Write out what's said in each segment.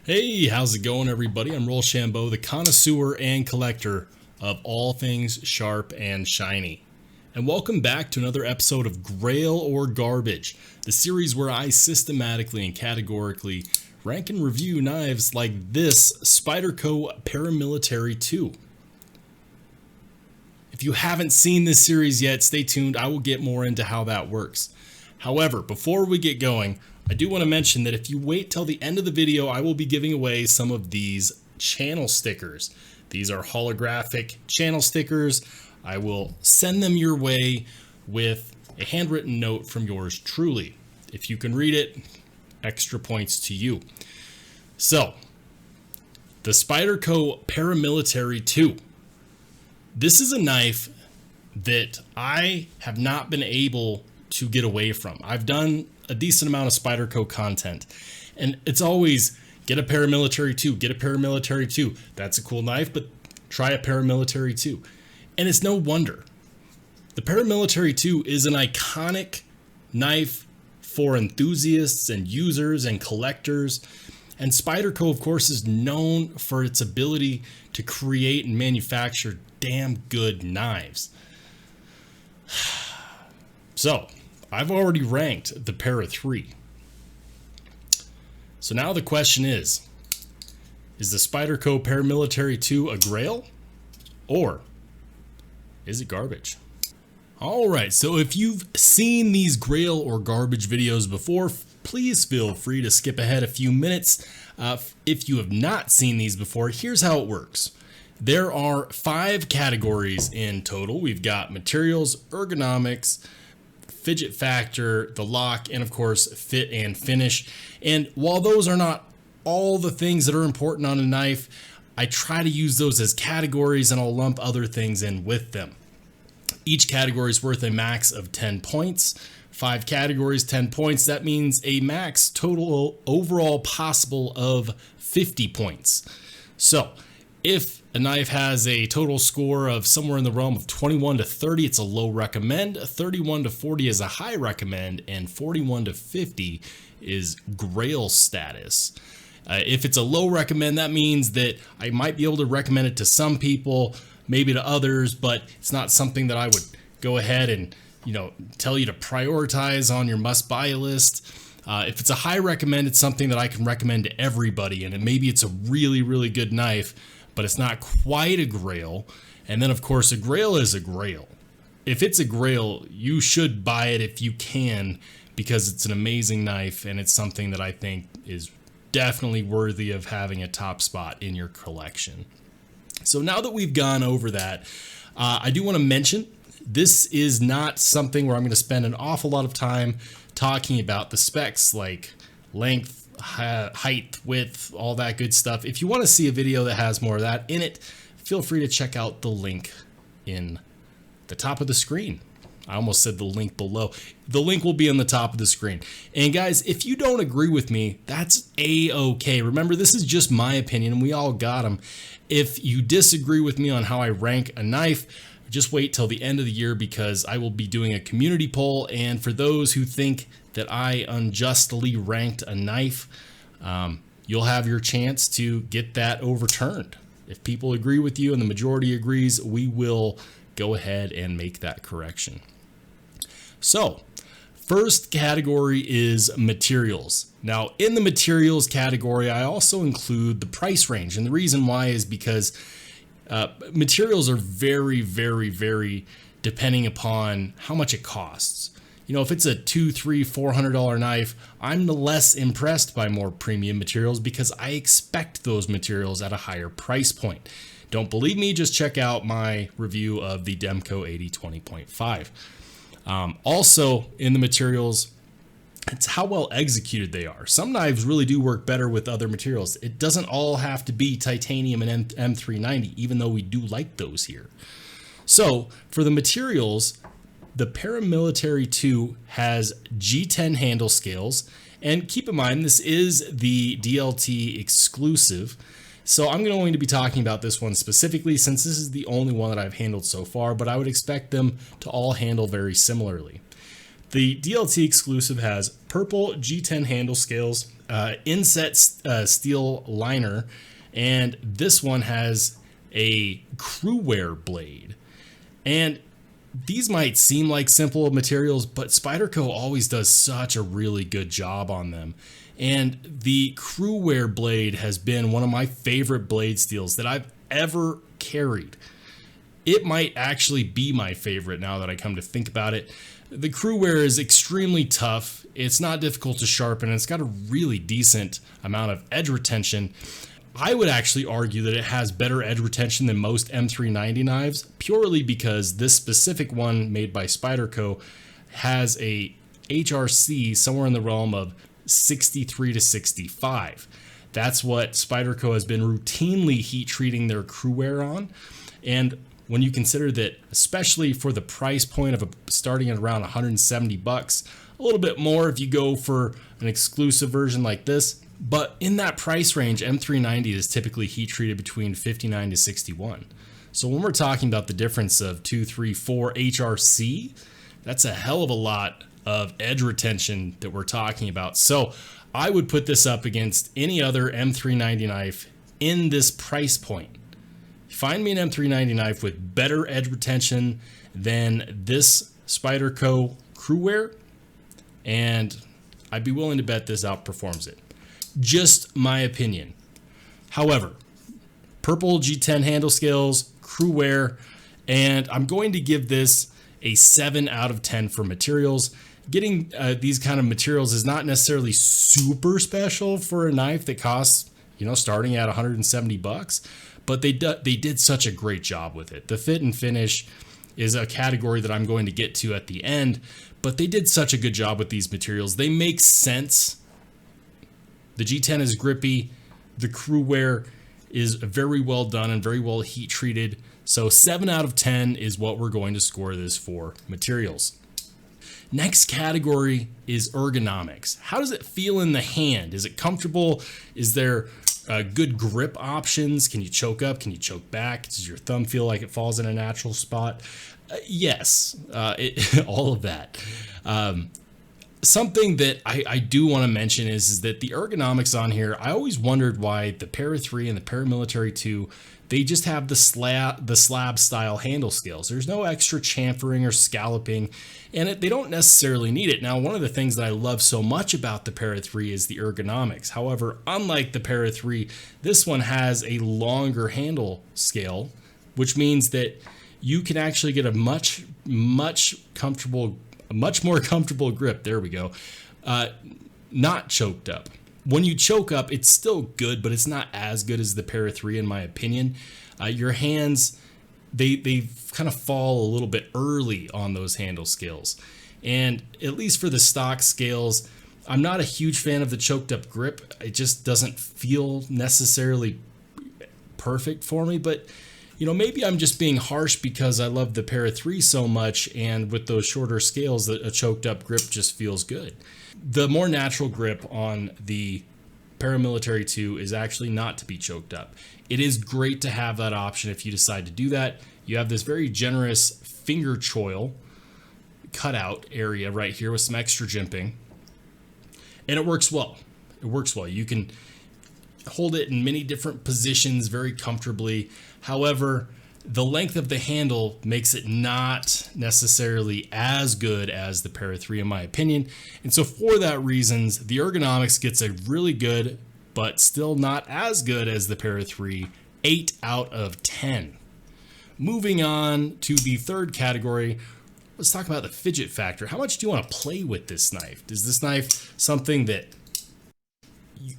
Hey, how's it going, everybody? I'm Rollshambo, the connoisseur and collector of all things sharp and shiny. And welcome back to another episode of Grail or Garbage, the series where I systematically and categorically rank and review knives like this Spyderco Paramilitary 2. If you haven't seen this series yet, stay tuned. I will get more into how that works. However, before we get going, I do want to mention that if you wait till the end of the video, I will be giving away some of these channel stickers. These are holographic channel stickers. I will send them your way with a handwritten note from yours truly. If you can read it, extra points to you. So, the Spyderco Paramilitary 2. This is a knife that I have not been able to get away from. I've done a decent amount of Spyderco content, and it's always get a Paramilitary 2, get a Paramilitary 2. That's a cool knife, but try a Paramilitary 2. And it's no wonder. The Paramilitary 2 is an iconic knife for enthusiasts and users and collectors. And Spyderco, of course, is known for its ability to create and manufacture damn good knives. So, I've already ranked the Para 3. So now the question is the Spyderco Paramilitary 2 a grail? Or is it garbage? Alright, so if you've seen these grail or garbage videos before, please feel free to skip ahead a few minutes. If you have not seen these before, here's how it works. There are 5 categories in total. We've got materials, ergonomics, Fidget Factor, the lock, and of course fit and finish. And while those are not all the things that are important on a knife, I try to use those as categories and I'll lump other things in with them. Each category is worth a max of 10 points. 5 categories, 10 points. That means a max total overall possible of 50 points. So if a knife has a total score of somewhere in the realm of 21 to 30, it's a low recommend. 31 to 40 is a high recommend, and 41 to 50 is grail status. If it's a low recommend, that means that I might be able to recommend it to some people, maybe to others, but it's not something that I would go ahead and tell you to prioritize on your must-buy list. If it's a high recommend, it's something that I can recommend to everybody, and maybe it's a really, really good knife, but it's not quite a grail. And then of course a grail is a grail. If it's a grail, you should buy it if you can, because it's an amazing knife and it's something that I think is definitely worthy of having a top spot in your collection. So now that we've gone over that, I do want to mention this is not something where I'm going to spend an awful lot of time talking about the specs like length, height, width, all that good stuff. If you want to see a video that has more of that in it, feel free to check out the link in the top of the screen. I almost said the link below. The link will be on the top of the screen. And guys, if you don't agree with me, that's a-okay. Remember, this is just my opinion and we all got them. If you disagree with me on how I rank a knife, just wait till the end of the year, because I will be doing a community poll, and for those who think that I unjustly ranked a knife, you'll have your chance to get that overturned. If people agree with you and the majority agrees, we will go ahead and make that correction. So, first category is materials. Now, in the materials category, I also include the price range, and the reason why is because materials are very, very, very depending upon how much it costs. If it's a $200, $300, $400 knife, I'm less impressed by more premium materials because I expect those materials at a higher price point. Don't believe me? Just check out my review of the Demco 8020.5. Also in the materials, it's how well executed they are. Some knives really do work better with other materials. It doesn't all have to be titanium and M390, even though we do like those here. So for the materials, the Paramilitary 2 has G10 handle scales, and keep in mind this is the DLT exclusive. So I'm going to be talking about this one specifically since this is the only one that I've handled so far, but I would expect them to all handle very similarly. The DLT exclusive has purple G10 handle scales inset steel liner, and this one has a crewware blade. And these might seem like simple materials, but Spyderco always does such a really good job on them. And the crewware blade has been one of my favorite blade steels that I've ever carried. It might actually be my favorite now that I come to think about it. The crewware is extremely tough. It's not difficult to sharpen. And it's got a really decent amount of edge retention. I would actually argue that it has better edge retention than most M390 knives, purely because this specific one made by Spyderco has a HRC somewhere in the realm of 63 to 65. That's what Spyderco has been routinely heat treating their crewware on. And when you consider that, especially for the price point of starting at around 170 bucks, a little bit more if you go for an exclusive version like this, but in that price range, M390 is typically heat treated between 59 to 61. So when we're talking about the difference of 2, 3, 4 HRC, that's a hell of a lot of edge retention that we're talking about. So I would put this up against any other M390 knife in this price point. Find me an M390 knife with better edge retention than this Spyderco crewware, and I'd be willing to bet this outperforms it. Just my opinion. However, purple G10 handle scales, crewware, and I'm going to give this a 7 out of 10 for materials. Getting these kind of materials is not necessarily super special for a knife that costs, starting at 170 bucks, but they did such a great job with it. The fit and finish is a category that I'm going to get to at the end, but they did such a good job with these materials. They make sense. The G10 is grippy. The crewware is very well done and very well heat treated. So 7 out of 10 is what we're going to score this for materials. Next category is ergonomics. How does it feel in the hand? Is it comfortable? Is there good grip options? Can you choke up? Can you choke back? Does your thumb feel like it falls in a natural spot? Yes, all of that. Something that I do want to mention is that the ergonomics on here, I always wondered why the Para 3 and the Paramilitary 2, they just have the slab style handle scales. There's no extra chamfering or scalloping, and they don't necessarily need it. Now, one of the things that I love so much about the Para 3 is the ergonomics. However, unlike the Para 3, this one has a longer handle scale, which means that you can actually get a much more comfortable grip. There we go. Not choked up. When you choke up, it's still good, but it's not as good as the Para 3 in my opinion. Your hands, they kind of fall a little bit early on those handle scales. And at least for the stock scales, I'm not a huge fan of the choked up grip. It just doesn't feel necessarily perfect for me, but maybe I'm just being harsh because I love the Para 3 so much, and with those shorter scales, a choked up grip just feels good. The more natural grip on the Paramilitary 2 is actually not to be choked up. It is great to have that option if you decide to do that. You have this very generous finger choil cutout area right here with some extra jimping, and it works well. It works well. You can hold it in many different positions very comfortably. However, the length of the handle makes it not necessarily as good as the Para 3 in my opinion. And so for that reasons, the ergonomics gets a really good, but still not as good as the Para 3, 8 out of 10. Moving on to the third category, let's talk about the fidget factor. How much do you want to play with this knife? Is this knife something that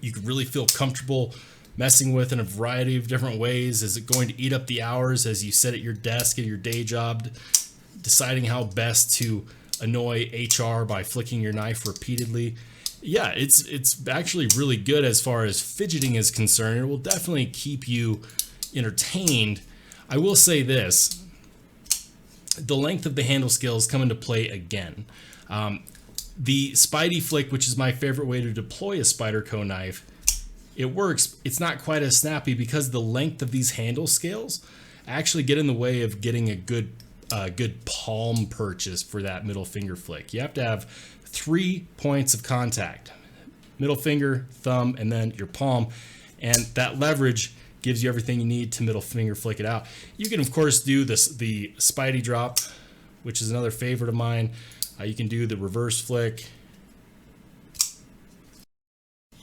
you could really feel comfortable messing with in a variety of different ways? Is it going to eat up the hours as you sit at your desk at your day job, deciding how best to annoy HR by flicking your knife repeatedly? Yeah, it's actually really good as far as fidgeting is concerned. It will definitely keep you entertained. I will say this, the length of the handle scales come into play again. The Spidey flick, which is my favorite way to deploy a Spyderco knife, it works. It's not quite as snappy because the length of these handle scales actually get in the way of getting a good palm purchase for that middle finger flick. You have to have 3 points of contact. middle finger, thumb, and then your palm. And that leverage gives you everything you need to middle finger flick it out. You can, of course, do the Spidey drop, which is another favorite of mine. You can do the reverse flick.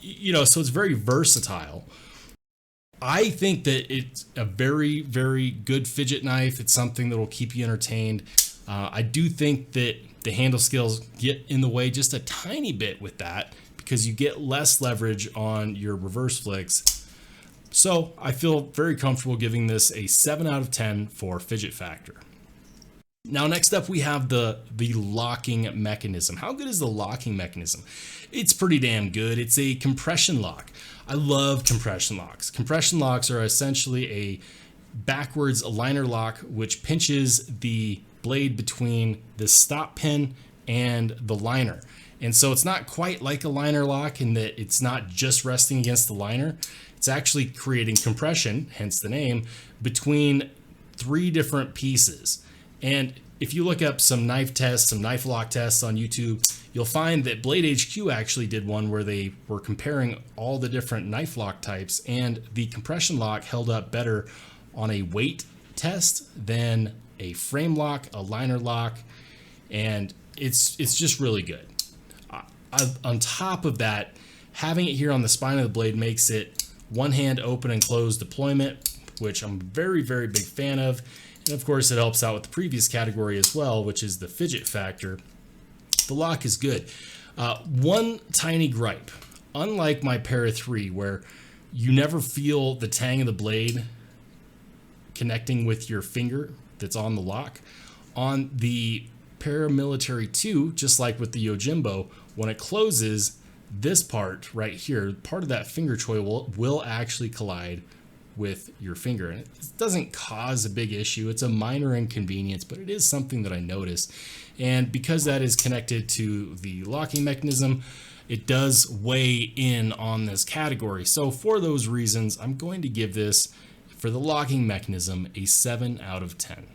You know, so it's very versatile. I think that it's a very, very good fidget knife. It's something that will keep you entertained. I do think that the handle skills get in the way just a tiny bit with that because you get less leverage on your reverse flicks. So I feel very comfortable giving this a 7 out of 10 for Fidget Factor. Now, next up, we have the locking mechanism. How good is the locking mechanism? It's pretty damn good. It's a compression lock. I love compression locks. Compression locks are essentially a backwards aligner lock, which pinches the blade between the stop pin and the liner. And so it's not quite like a liner lock in that it's not just resting against the liner. It's actually creating compression, hence the name, between 3 different pieces. And if you look up some knife tests, some knife lock tests on YouTube, you'll find that Blade HQ actually did one where they were comparing all the different knife lock types, and the compression lock held up better on a weight test than a frame lock, a liner lock, and it's just really good. On top of that, having it here on the spine of the blade makes it one hand open and close deployment, which I'm a very, very big fan of. And of course, it helps out with the previous category as well, which is the fidget factor. The lock is good. One tiny gripe, unlike my Para 3, where you never feel the tang of the blade connecting with your finger that's on the lock, on the Paramilitary 2, just like with the Yojimbo, when it closes, this part right here, part of that finger choil will actually collide with your finger. And it doesn't cause a big issue. It's a minor inconvenience, but it is something that I notice. And because that is connected to the locking mechanism, it does weigh in on this category. So for those reasons, I'm going to give this, for the locking mechanism, a 7 out of 10.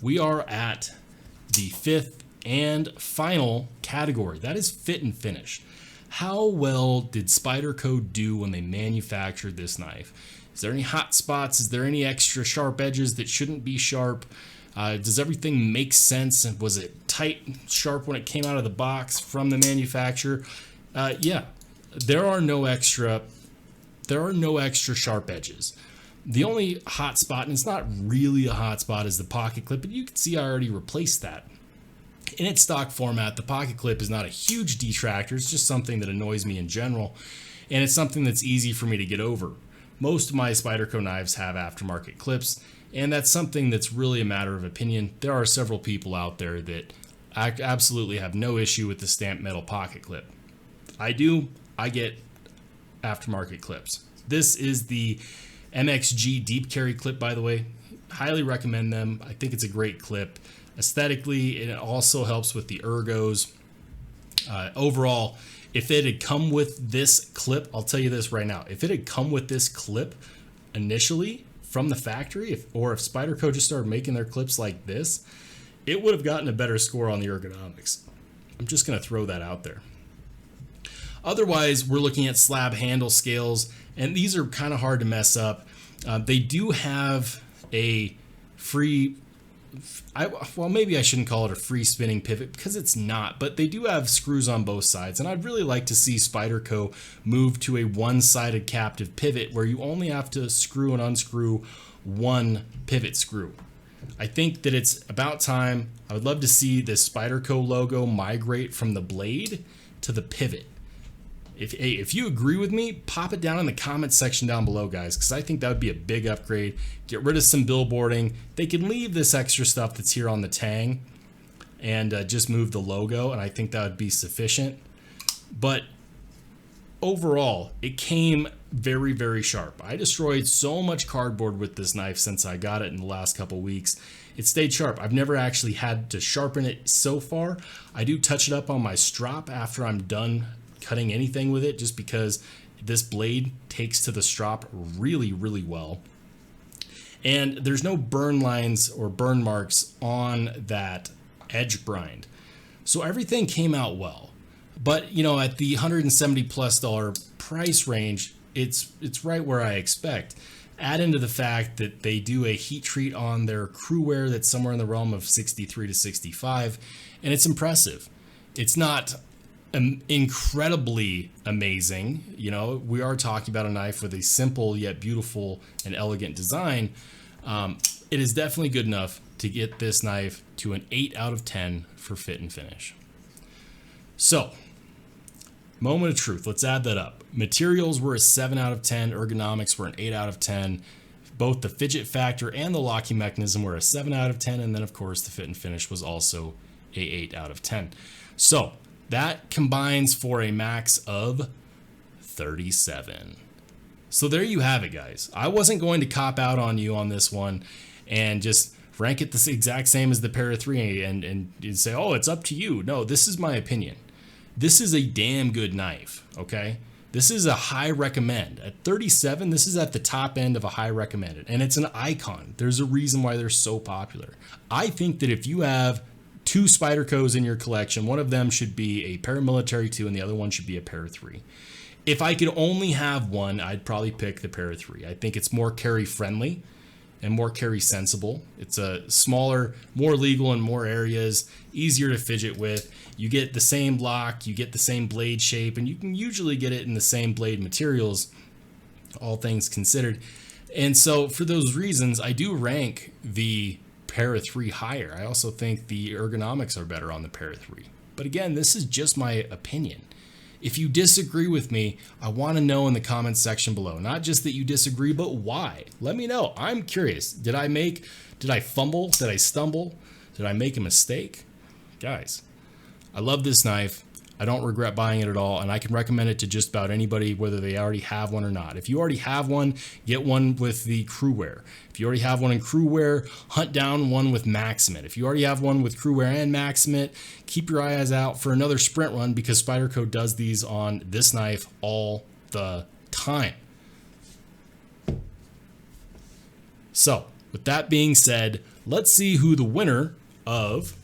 We are at the 5th and final category. That is fit and finish. How well did Spyderco do when they manufactured this knife? Is there any hot spots? Is there any extra sharp edges that shouldn't be sharp? Does everything make sense? And was it tight, sharp when it came out of the box from the manufacturer? Yeah, there are no extra sharp edges. The only hot spot, and it's not really a hot spot, is the pocket clip, but you can see I already replaced that. In its stock format, the pocket clip is not a huge detractor. It's just something that annoys me in general, and it's something that's easy for me to get over. Most of my Spyderco knives have aftermarket clips, and that's something that's really a matter of opinion. There are several people out there that absolutely have no issue with the stamped metal pocket clip. I do. I get aftermarket clips. This is the MXG deep carry clip, by the way. Highly recommend them. I think it's a great clip. Aesthetically, it also helps with the ergos. Overall, if it had come with this clip, I'll tell you this right now, if it had come with this clip initially from the factory, or if Spyderco just started making their clips like this, it would have gotten a better score on the ergonomics. I'm just going to throw that out there. Otherwise, we're looking at slab handle scales, and these are kind of hard to mess up. They do have a free, well, maybe I shouldn't call it a free spinning pivot because it's not, but they do have screws on both sides, and I'd really like to see Spyderco move to a one-sided captive pivot where you only have to screw and unscrew one pivot screw. I think that it's about time. I would love to see this Spyderco logo migrate from the blade to the pivot. If you agree with me, pop it down in the comments section down below, guys, because I think that would be a big upgrade. Get rid of some billboarding. They can leave this extra stuff that's here on the tang and just move the logo, and I think that would be sufficient. But overall, it came very, very sharp. I destroyed so much cardboard with this knife since I got it in the last couple weeks. It stayed sharp. I've never actually had to sharpen it so far. I do touch it up on my strop after I'm done cutting anything with it, just because this blade takes to the strop really, really well. And there's no burn lines or burn marks on that edge grind. So everything came out well. But you know, at the $170+ price range, it's right where I expect. Add into the fact that they do a heat treat on their crewware that's somewhere in the realm of 63 to 65, and it's impressive. It's not incredibly amazing. You know, we are talking about a knife with a simple yet beautiful and elegant design. It is definitely good enough to get this knife to an 8 out of 10 for fit and finish. So, moment of truth, let's add that up. Materials were a 7 out of 10, ergonomics were an 8 out of 10. Both the fidget factor and the locking mechanism were a 7 out of 10, and then of course the fit and finish was also a 8 out of 10. So that combines for a max of 37. So there you have it, guys. I wasn't going to cop out on you on this one and just rank it the exact same as the Para 3 and say, oh, it's up to you. No, this is my opinion. This is a damn good knife, okay? This is a high recommend. At 37, this is at the top end of a high recommended, and it's an icon. There's a reason why they're so popular. I think that if you have 2 Spydercos in your collection, one of them should be a Paramilitary 2 and the other one should be a Para 3. If I could only have one, I'd probably pick the Para 3. I think it's more carry friendly and more carry sensible. It's a smaller, more legal in more areas, easier to fidget with. You get the same lock, you get the same blade shape, and you can usually get it in the same blade materials, all things considered. And so for those reasons, I do rank the Para 3 higher. I also think the ergonomics are better on the Para 3. But again, this is just my opinion. If you disagree with me, I want to know in the comments section below. Not just that you disagree, but why. Let me know. I'm curious. Did I fumble? Did I stumble? Did I make a mistake? Guys, I love this knife. I don't regret buying it at all, and I can recommend it to just about anybody, whether they already have one or not. If you already have one, get one with the crewware. If you already have one in crewware, hunt down one with Maximate. If you already have one with crewware and Maximate, keep your eyes out for another sprint run, because Spyderco does these on this knife all the time. So, with that being said, let's see who the winner of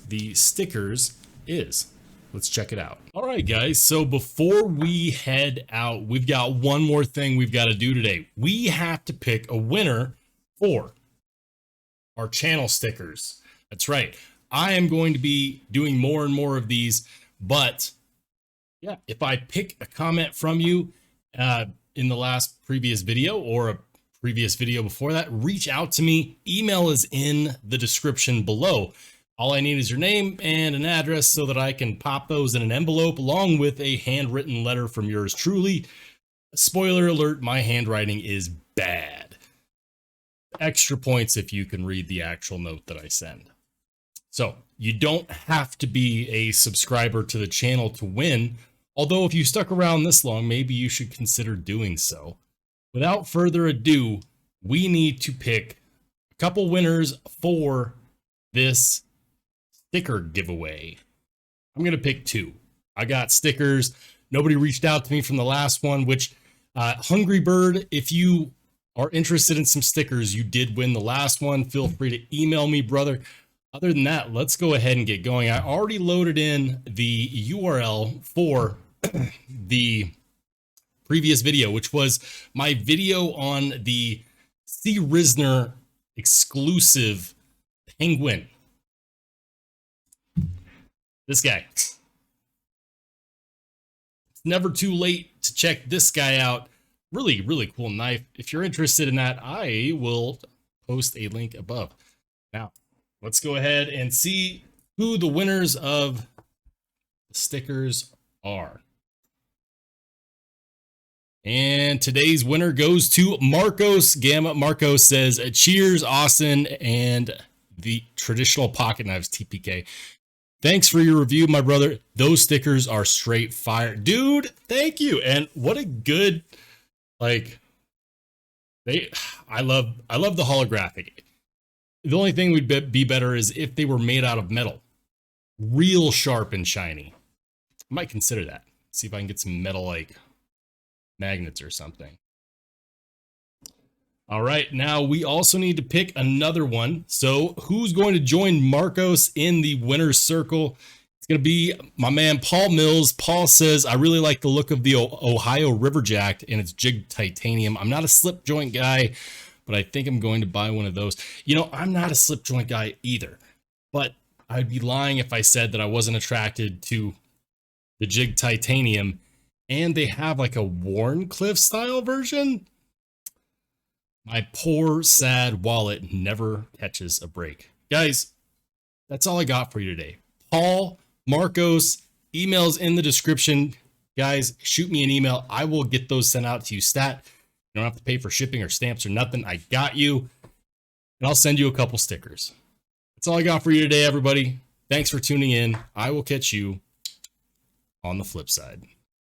the stickers is. Let's check it out. All right, guys. So before we head out, we've got one more thing we've got to do today. We have to pick a winner for our channel stickers. That's right. I am going to be doing more and more of these, but yeah, if I pick a comment from you in the previous video or a previous video before that, reach out to me. Email is in the description below. All I need is your name and an address so that I can pop those in an envelope along with a handwritten letter from yours truly. Spoiler alert, my handwriting is bad. Extra points if you can read the actual note that I send. So you don't have to be a subscriber to the channel to win, although if you stuck around this long, maybe you should consider doing so. Without further ado, we need to pick a couple winners for this sticker giveaway. I'm going to pick 2. I got stickers. Nobody reached out to me from the last one, which Hungry Bird, if you are interested in some stickers, you did win the last one. Feel free to email me, brother. Other than that, let's go ahead and get going. I already loaded in the URL for the previous video, which was my video on the C. Risner exclusive penguin. This guy. It's never too late to check this guy out. Really, really cool knife. If you're interested in that, I will post a link above. Now, let's go ahead and see who the winners of the stickers are. And today's winner goes to Marcos Gamma. Marcos says, cheers, Austin, and the traditional pocket knives, TPK. Thanks for your review, my brother. Those stickers are straight fire. Dude, thank you. And what a good, like, I love the holographic. The only thing would be better is if they were made out of metal. Real sharp and shiny. I might consider that. See if I can get some metal, like, magnets or something. All right, now we also need to pick another one. So who's going to join Marcos in the winner's circle? It's going to be my man Paul Mills. Paul says, I really like the look of the Ohio Riverjack and its jig titanium. I'm not a slip joint guy, but I think I'm going to buy one of those. You know, I'm not a slip joint guy either, but I'd be lying if I said that I wasn't attracted to the jig titanium. And they have like a Warncliffe style version. My poor, sad wallet never catches a break. Guys, that's all I got for you today. Paul, Marcos, emails in the description. Guys, shoot me an email. I will get those sent out to you stat. You don't have to pay for shipping or stamps or nothing. I got you. And I'll send you a couple stickers. That's all I got for you today, everybody. Thanks for tuning in. I will catch you on the flip side.